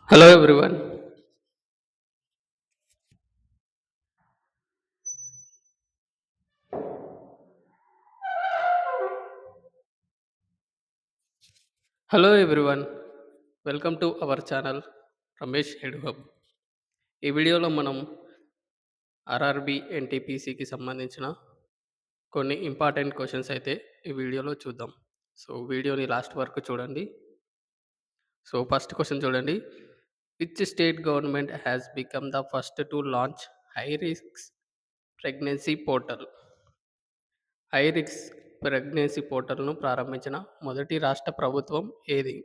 Hello everyone. Hello everyone. Welcome to our channel Ramesh head hub. ఈ వీడియోలో మనం RRB ఎన్టీపీసీకి సంబంధించిన కొన్ని ఇంపార్టెంట్ క్వశ్చన్స్ అయితే ఈ వీడియోలో చూద్దాం. సో వీడియోని లాస్ట్ వరకు చూడండి. సో ఫస్ట్ క్వశ్చన్ చూడండి. Which state government has become the first to launch high risk pregnancy portal? High risk pregnancy పోర్టల్ను ప్రారంభించిన మొదటి రాష్ట్ర ప్రభుత్వం ఏది?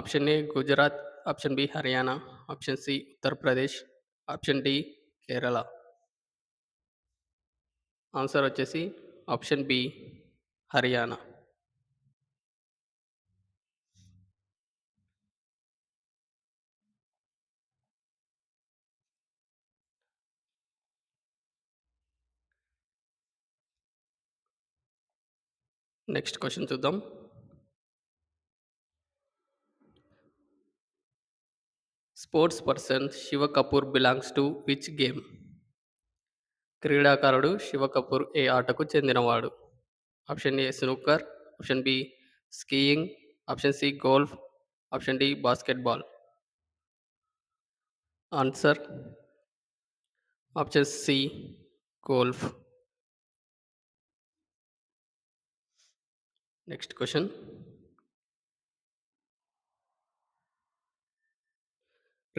Option A Gujarat, option B Haryana, option C Uttar Pradesh, option D Kerala. Answer వచ్చేసి option B Haryana. Next question చూద్దాం. Sports person Shiv Kapur belongs to which game? క్రీడాకారుడు శివ కపూర్ ఏ ఆటకు చెందినవాడు? Option A snooker, option B skiing, option C golf, option D basketball. Answer option C golf. Next question.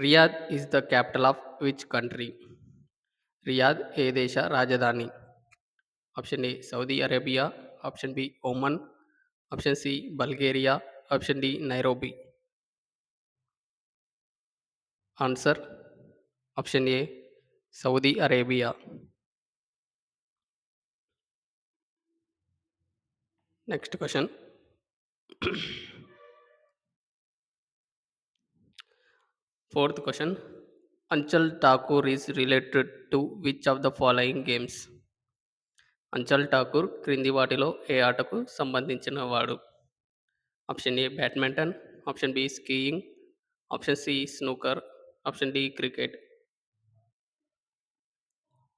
Riyadh is the capital of which country? Riyadh ఏ దేశ రాజధాని? Option A Saudi Arabia, option B Oman, option C Bulgaria, option D Nairobi. Answer option A Saudi Arabia. Next question. Fourth question. Anchal Thakur is related to which of the following games? Anchal Thakur క్రింది వాటిలో ఏ ఆటకు సంబంధించిన వాడు? Option A badminton, option B skiing, option C snooker, option D cricket.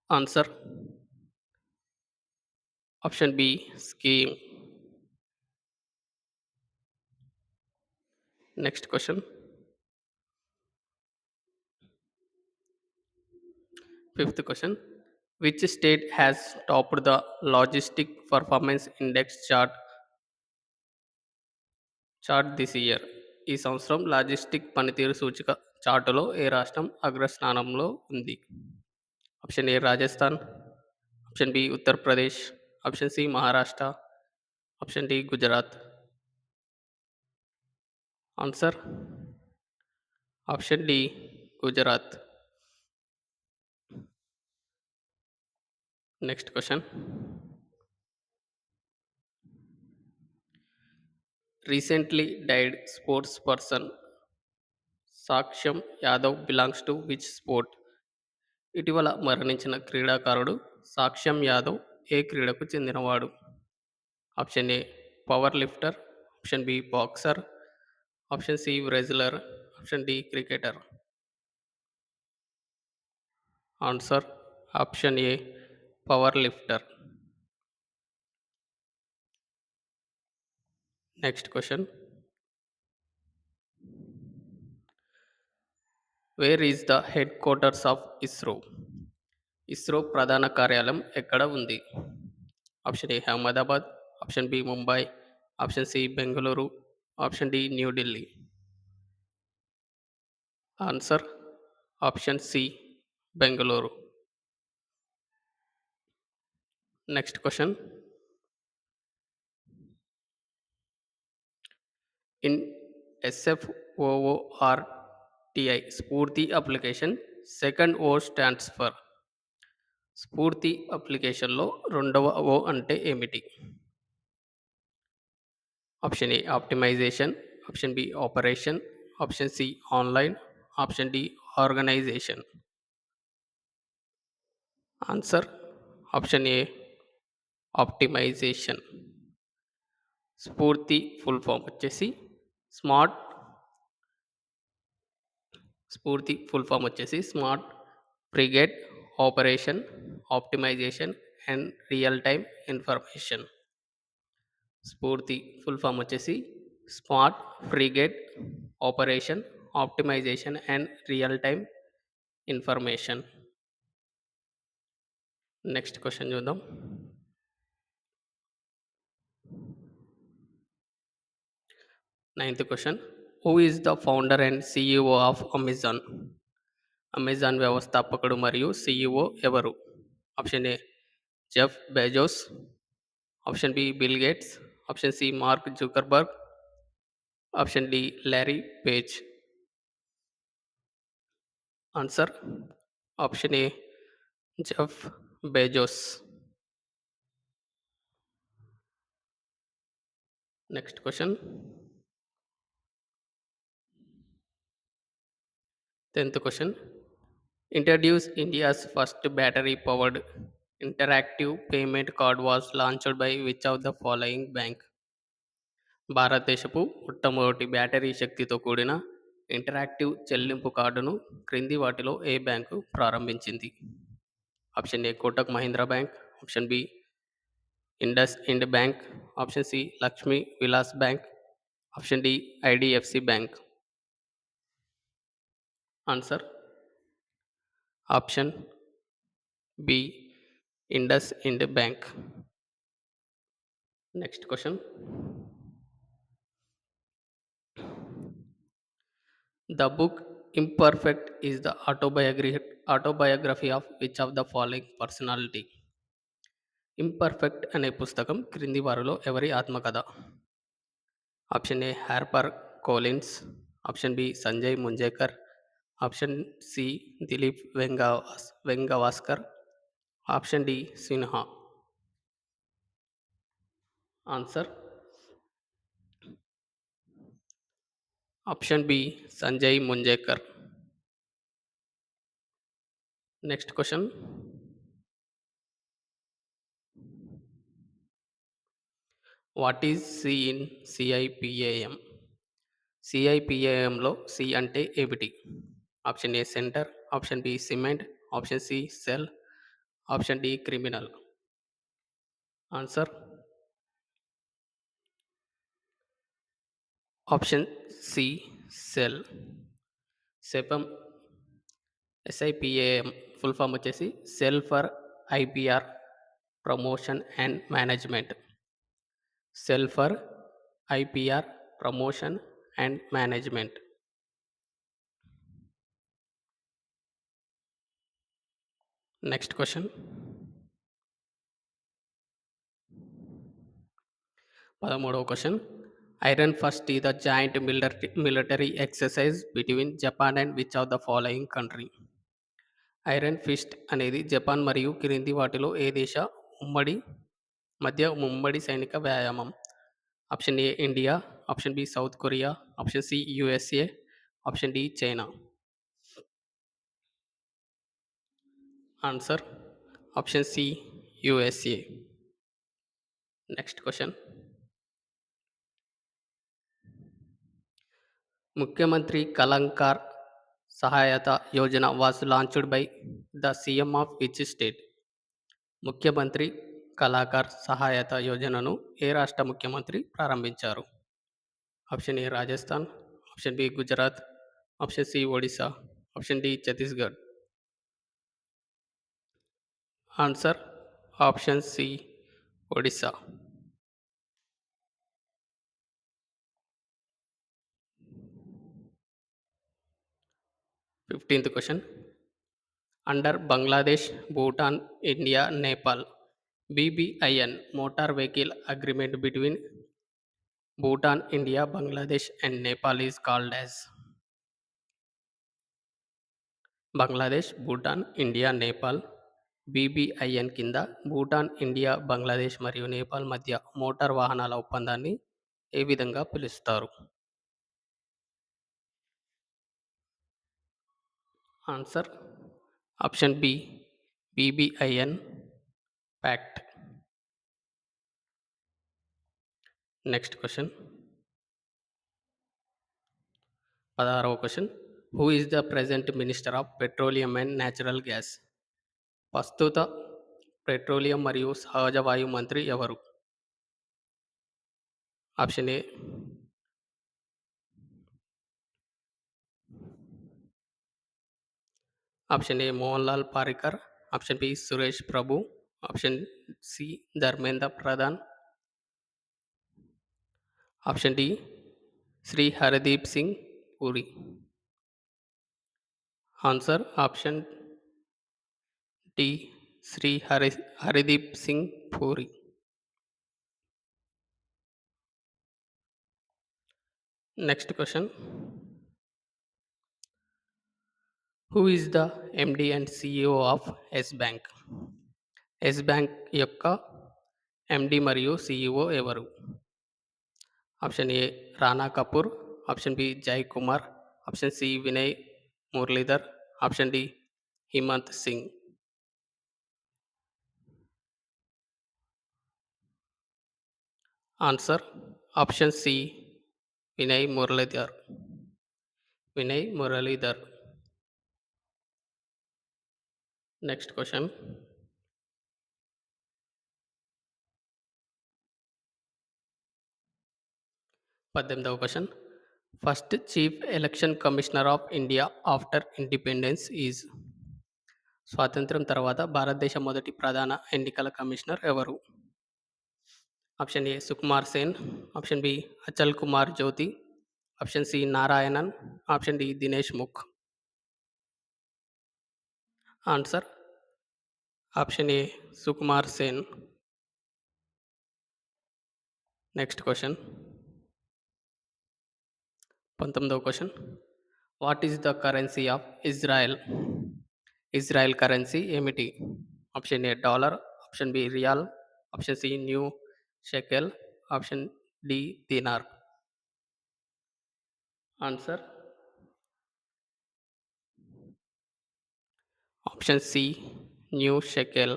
Answer option B skiing. Next question. Fifth question. Which state has topped the logistic performance index chart this year? ఈ సంవత్సరం logistic పనితీరు సూచిక చార్టులో ఏ రాష్ట్రం అగ్రస్థానంలో ఉంది? Option A Rajasthan, option B Uttar Pradesh, option C Maharashtra, option D Gujarat. Answer option D Gujarat. Next question. Recently died sports person Sakshyam Yadav belongs to which sport? ఇటీవల మరణించిన క్రీడాకారుడు సాక్ష్యం యాదవ్ ఏ క్రీడకు చెందినవాడు? Option A power lifter, option B boxer, option C wrestler, option D cricketer. Answer option A power lifter. Next question. Where is the headquarters of ISRO? ISRO ప్రధాన కార్యాలయం ఎక్కడ ఉంది? Option A Ahmedabad, option B Mumbai, option C Bengaluru, option D New Delhi. Answer option C Bengaluru. Next question. In SFOORTI Sfoorti application second O stands for? Sfoorti అప్లికేషన్లో రెండవ O అంటే ఏమిటి? Option A optimisation, option B operation, option C online, option D organisation. Answer option A optimisation. Sfoorti full form వచ్చేసి smart Sfoorti full form వచ్చేసి smart brigade operation optimisation and real time information. Sfoorti full form వచ్చేసి smart brigade operation optimisation and real time information. Next question చూద్దాం. Ninth question, who is the founder and CEO of Amazon? Amazon వ్యవస్థాపకుడు మరియు CEO ఎవరు? Option A Jeff Bezos, option B Bill Gates, option C Mark Zuckerberg, option D Larry Page. Answer option A Jeff Bezos. Next question, 10th question, introduce India's first battery powered interactive payment card was launched by which of the following bank? భారతదేశపు మొట్టమొదటి battery శక్తితో కూడిన interactive చెల్లింపు కార్డును క్రింది వాటిలో ఏ bank ప్రారంభించింది? Option A Kotak Mahindra bank, option B IndusInd bank, option C Lakshmi Vilas bank, option D IDFC bank. Answer option B IndusInd bank. Next question, the book Imperfect is the autobiography of which of the following personality? Imperfect అనే పుస్తకం క్రింది వారిలో ఎవరి ఆత్మకథ? Option A Harper Collins, option B Sanjay Manjrekar, option C Dilip Vengsarkar, option D Sinha. Answer option B Sanjay Manjrekar. Next question, what is C in CIPAM? సిఐపిఏఎంలో C అంటే ఏమిటి? Option A centre, option B cement, option C cell, option D criminal. Answer option C cell. CIPAM CIPAM full form వచ్చేసి cell for IPR promotion and management. Cell for IPR promotion and management. Next question, 13వ question, iron fist ఈ the joint military exercise between Japan and which of the following country? Iron fist అనేది Japan మరియు క్రింది వాటిలో ఏ దేశ ఉమ్మడి సైనిక వ్యాయామం? Option A India, option B South Korea, option C USA, option D China. Answer option C USA. Next question, Mukhyamantri Kalakar Sahayata Yojana was launched by the CM of which state? ముఖ్యమంత్రి కళాకార్ సహాయత యోజనను ఏ రాష్ట్ర ముఖ్యమంత్రి ప్రారంభించారు? Option A Rajasthan, option B Gujarat, option C Odisha, option D Chhattisgarh. Answer option C Odisha. 15th question, under Bangladesh, Bhutan, India, Nepal BBIN motor vehicle agreement between Bhutan, India, Bangladesh and Nepal is called as? Bangladesh, Bhutan, India, Nepal BBIN కింద Bhutan, India, Bangladesh మరియు నేపాల్ మధ్య మోటార్ వాహనాల ఒప్పందాన్ని ఏ విధంగా పిలుస్తారు? Answer option B BBIN pact. Next question, 16వ question, who is the present minister of petroleum and natural gas? ప్రస్తుత పెట్రోలియం మరియు సహజ వాయు మంత్రి ఎవరు? Option A option A Mohan Lal Parrikar, option B Suresh Prabhu, option C Dharmendra Pradhan, option D Shri Hardeep Singh Puri. Answer option D Shri Hardeep Singh Puri. Next question. Who is the MD and CEO of Yes bank? Yes bank యొక్క MD మరియు CEO ఎవరు? Option A Rana Kapoor, option B Jai Kumar, option C Vinay Muralidhar, option D Himant Singh. Answer option C Vinay Muralidhar. Vinay Muralidhar. Next question. 18వ question. First chief election commissioner of India after independence is? స్వాతంత్రం తర్వాత భారతదేశ మొదటి ప్రధాన ఎన్నికల కమిషనర్ ఎవరు? Option A Sukumar Sen, option B Achal Kumar Jyoti, option C Narayanan, option D Dinesh Mukh. Answer option A Sukumar Sen. Next question. 19వ question. What is the currency of Israel? Israel currency ఏమిటి? Option A dollar, option B riyal, option C new shekel, option D dinar. Answer option C new shekel.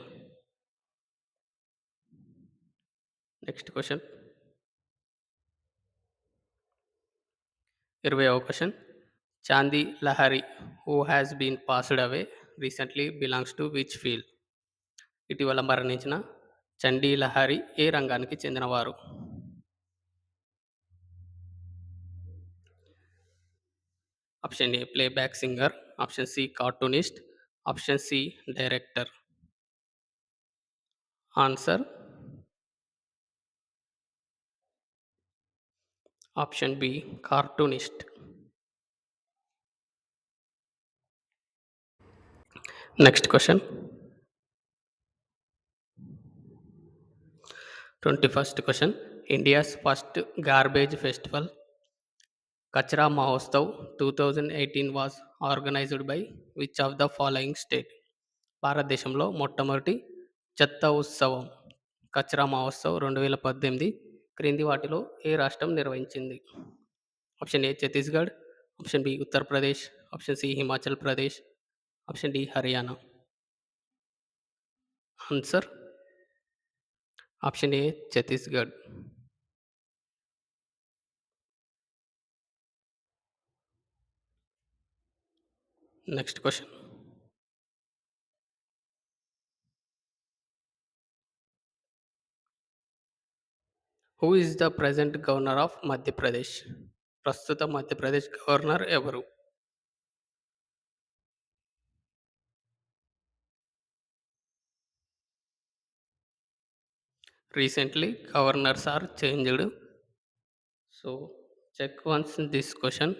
Next question. 20వ question. Chandi Lahiri who has been passed away recently belongs to which field? ఇటీవల మరణించిన చండీ లహరి ఏ రంగానికి చెందినవారు? Option A playback singer, option C cartoonist, option C director. Answer option B cartoonist. Next question. 21st question. India's first garbage festival Kachra Mahotsav 2018 was organised by which of the following state? భారతదేశంలో మొట్టమొదటి చెత్త ఉత్సవం కచరా మహోత్సవ్ 2018 క్రింది వాటిలో ఏ రాష్ట్రం నిర్వహించింది? Option A Chhattisgarh, option B Uttar Pradesh, option C Himachal Pradesh, option D Haryana. Answer option A Chhattisgarh. Next question. Who is the present governor of Madhya Pradesh? ప్రస్తుత మధ్యప్రదేశ్ గవర్నర్ ఎవరు? Recently governors are changed. So check once this question.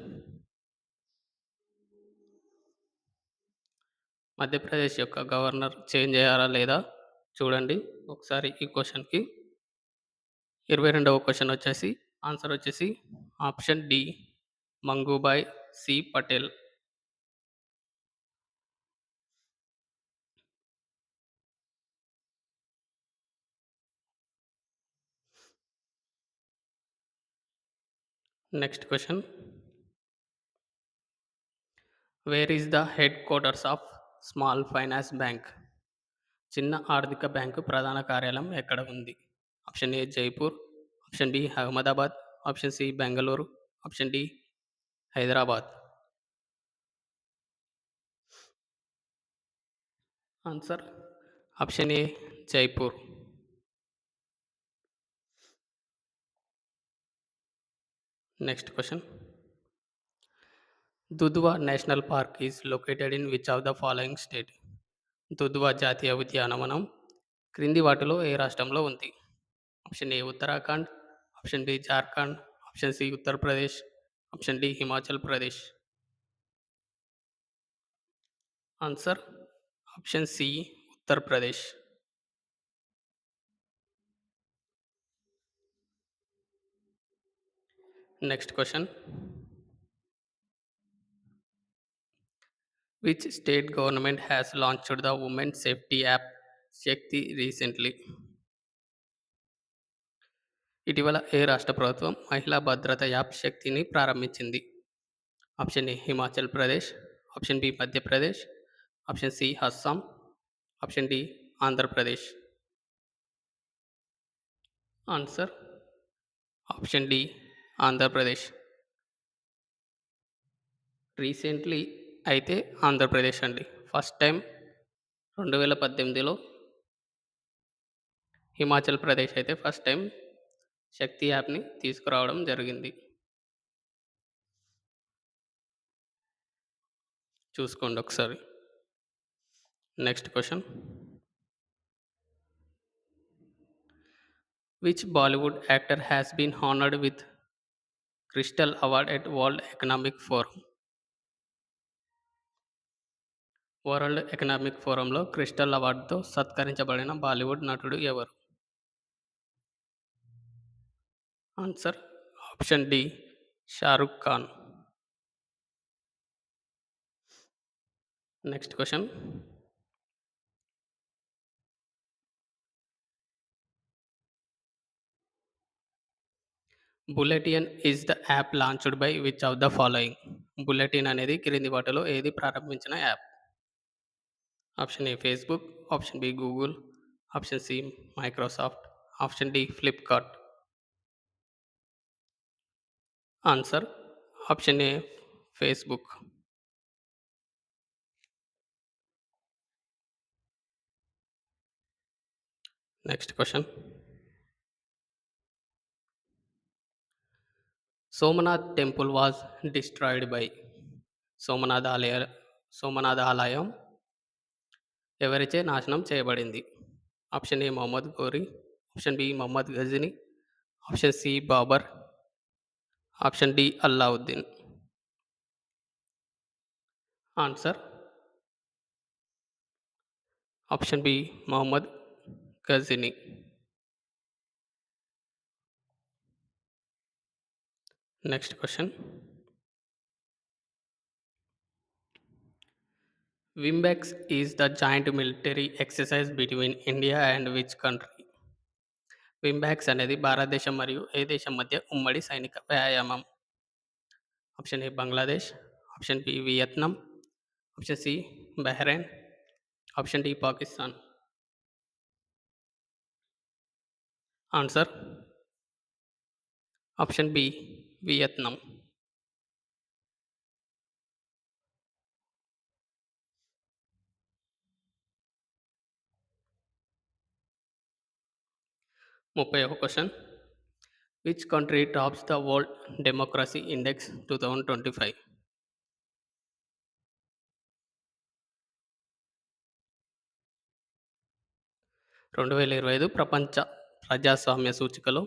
Madhya Pradesh యొక్క గవర్నర్ చేంజ్ అయ్యారా లేదా చూడండి ఒకసారి ఈ క్వశ్చన్కి. 22వ క్వశ్చన్ వచ్చేసి ఆన్సర్ వచ్చేసి option D Mangubhai C Patel. Next question. Where is the headquarters of small finance bank? చిన్న ఆర్థిక బ్యాంకు ప్రధాన కార్యాలయం ఎక్కడ ఉంది? Option A Jaipur, option B Ahmedabad, option C Bengaluru, option D Hyderabad. Answer option A Jaipur. Next question. Dudhwa national park is located in which of the following state? Dudhwa జాతీయ ఉద్యానవనం క్రింది వాటిలో ఏ రాష్ట్రంలో ఉంది? Option A Uttarakhand, option B Jharkhand, option C Uttar Pradesh, option D Himachal Pradesh. Answer option C Uttar Pradesh. Next question. Which state government has launched the women safety app Shakti recently? ఇటీవల ఏ రాష్ట్ర ప్రభుత్వం మహిళా భద్రత యాప్ శక్తిని ప్రారంభించింది? Option A Himachal Pradesh, option B Madhya Pradesh, option C Assam, option D Andhra Pradesh. Answer option D Andhra Pradesh. Recently అయితే ఆంధ్రప్రదేశ్ అండి. ఫస్ట్ టైం 2018లో. హిమాచల్ ప్రదేశ్ అయితే ఫస్ట్ టైం శక్తి యాప్ని తీసుకురావడం జరిగింది. చూసుకోండి ఒకసారి. Next question. Which Bollywood actor has been honoured with Crystal Award at World Economic Forum? World Economic ఫోరంలో crystal అవార్డుతో సత్కరించబడిన బాలీవుడ్ నటుడు ఎవరు? Answer option D Shahrukh Khan. Next question. Bulletin is the app launched by which of the following? Bulletin అనేది క్రింది వాటిలో ఏది ప్రారంభించిన యాప్? Option A Facebook, option B Google, option C Microsoft, option D Flipkart. Answer option A Facebook. Next question. Somnath temple was destroyed by? Somnath ఆలయ సోమనాథ ఆలయం ఎవరిచే నాశనం చేయబడింది? Option A Mohammad Ghori, option B Mohammad Ghazni, option C Babur, option D Alauddin. Answer option B Mohammad Ghazni. Next question. VINBAX is the joint military exercise between India and which country? VINBAX అనేది భారతదేశం మరియు ఏ దేశం మధ్య ఉమ్మడి సైనిక వ్యాయామం? Option A Bangladesh, option B Vietnam, option C Bahrain, option D Pakistan. Answer option B Vietnam. ముప్పై ఒక question. Which country tops the world democracy index 2025? 2025 ప్రపంచ ప్రజాస్వామ్య సూచికలో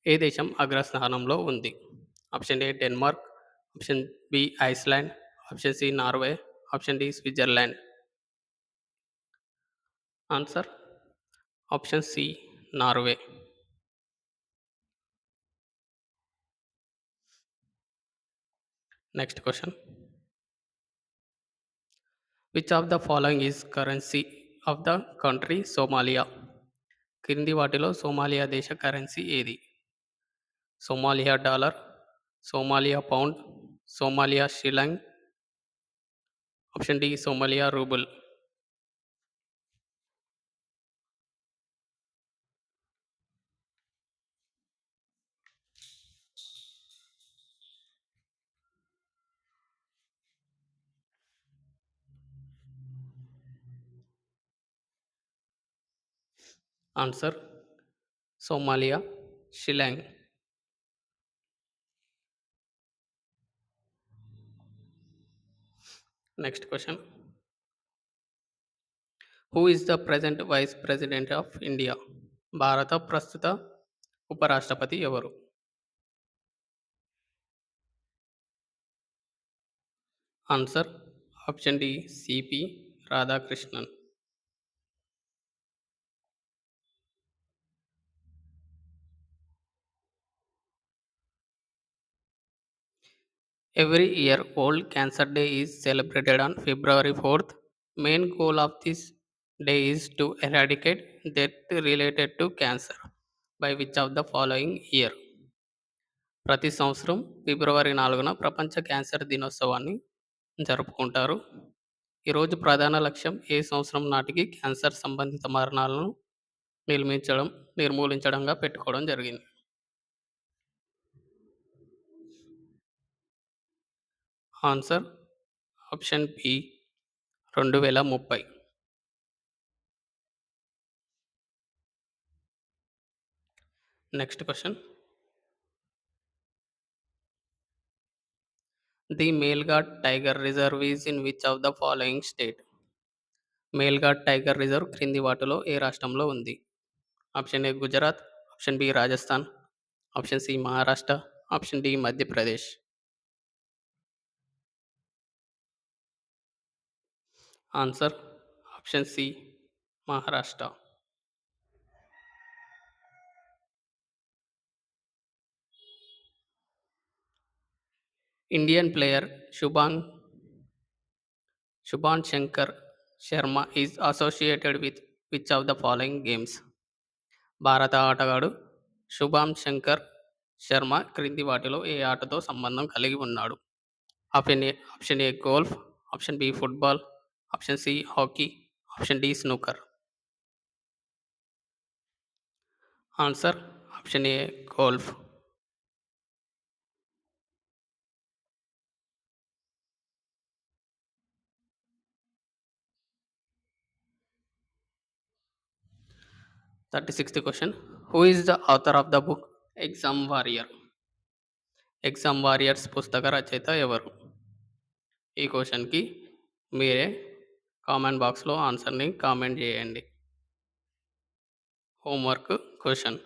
ఏ దేశం అగ్రస్థానంలో ఉంది? Option A Denmark, option B Iceland, option C Norway, option D Switzerland. Answer option C Norway. Next question. Which of the following is currency of the country Somalia? క్రింది వాటిలో Somalia దేశ కరెన్సీ ఏది? Somalia dollar, Somalia pound, Somalia shilling, option D Somalia rouble. Answer Somalia, shilling. Next question. Who is the present vice president of India? భారత ప్రస్తుత ఉపరాష్ట్రపతి ఎవరు? Answer option D CP Radhakrishnan. Every year, World Cancer Day is celebrated on February 4th. Main goal of this day is to eradicate death related to cancer. By which of the following year? ప్రతి సంవత్సరం ఫిబ్రవరి 4న ప్రపంచ cancer దినోత్సవాన్ని జరుపుకుంటారు. ఈరోజు ప్రధాన లక్ష్యం ఏ సంవత్సరం నాటికి క్యాన్సర్ సంబంధిత మరణాలను నిర్మించడం నిర్మూలించడంగా పెట్టుకోవడం జరిగింది. Answer option B 2030. Next question. The Melghat tiger reserve is in which of the following state? Melghat tiger reserve క్రింది వాటిలో ఏ రాష్ట్రంలో ఉంది? Option A Gujarat, option B Rajasthan, option C Maharashtra, option D Madhya Pradesh. Answer option C Maharashtra. Indian player Shubhan Shankar Sharma is associated with which of the following games? భారత ఆటగాడు శుభాన్ శంకర్ శర్మ క్రింది వాటిలో ఏ ఆటతో సంబంధం కలిగి ఉన్నాడు? Option A golf, option B football, option C hockey, option D snooker. Answer option A golf. Thirty question. Who is the author of the book exam warrior? Exam warriors పుస్తక రచయిత ఎవరు? ఈ క్వశ్చన్కి మీరే కామెంట్ బాక్స్లో ఆన్సర్ని కామెంట్ చేయండి. Homework question.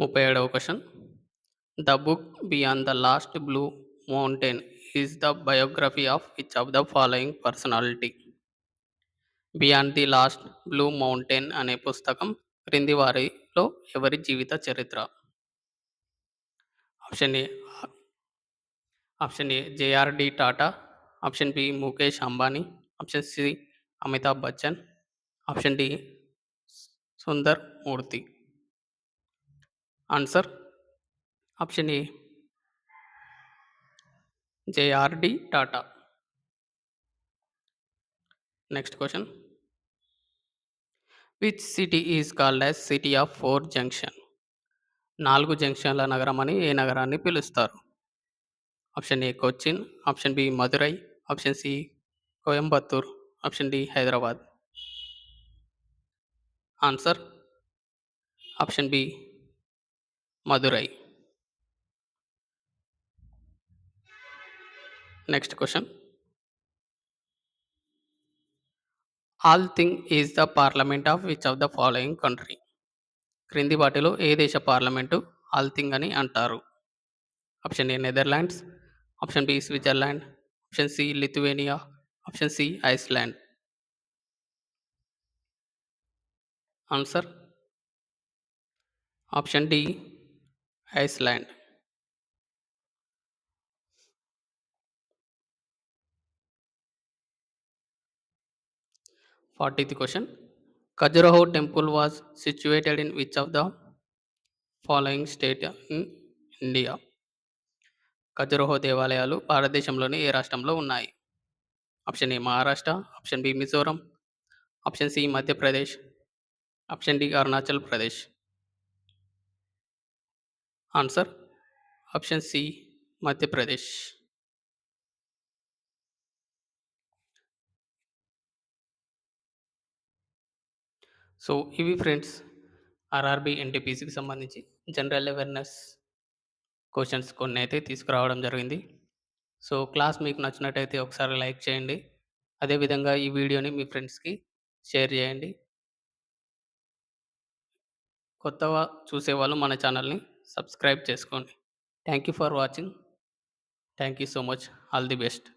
ముప్పై ఏడవ question. The book beyond the lost blue mountain is the biography of which of the following personality? Beyond the lost blue mountain అనే పుస్తకం క్రింది వారిలో ఎవరి జీవిత చరిత్ర? Option A JRD Tata, option B Mukesh Ambani, option C Amitabh Bachchan, option D Sundar Murthy. Answer option A JRD Tata. Next question. Which city is called as city of 4 junction? 4 జంక్షన్ల నగరం అని ఏ నగరాన్ని పిలుస్తారు? Option A Cochin, option B Madurai, option C Coimbatore, option D Hyderabad. Answer option B Madurai. Next question. Althing is the parliament of which of the following country? క్రింది వాటిలో ఏ దేశ parliament Althing అని అంటారు? Option A Netherlands, option B Switzerland, option C Lithuania, option C Iceland. Answer option D Iceland. 40th question. Khajuraho temple was situated in which of the following state in India? Khajuraho దేవాలయాలు భారతదేశంలోని ఏ రాష్ట్రంలో ఉన్నాయి? Option A Maharashtra, option B Mizoram, option C Madhya Pradesh, option D Arunachal Pradesh. Answer option C Madhya Pradesh. So ఇవి friends RRB ఎన్టీపీసీకి సంబంధించి general awareness questions కొన్ని అయితే తీసుకురావడం జరిగింది. సో క్లాస్ మీకు నచ్చినట్టయితే ఒకసారి లైక్ చేయండి. అదేవిధంగా ఈ వీడియోని మీ ఫ్రెండ్స్కి షేర్ చేయండి. కొత్తగా చూసేవాళ్ళు మన ఛానల్ని సబ్స్క్రైబ్ చేసుకోండి. Thank you for watching. Thank you so much. All the best.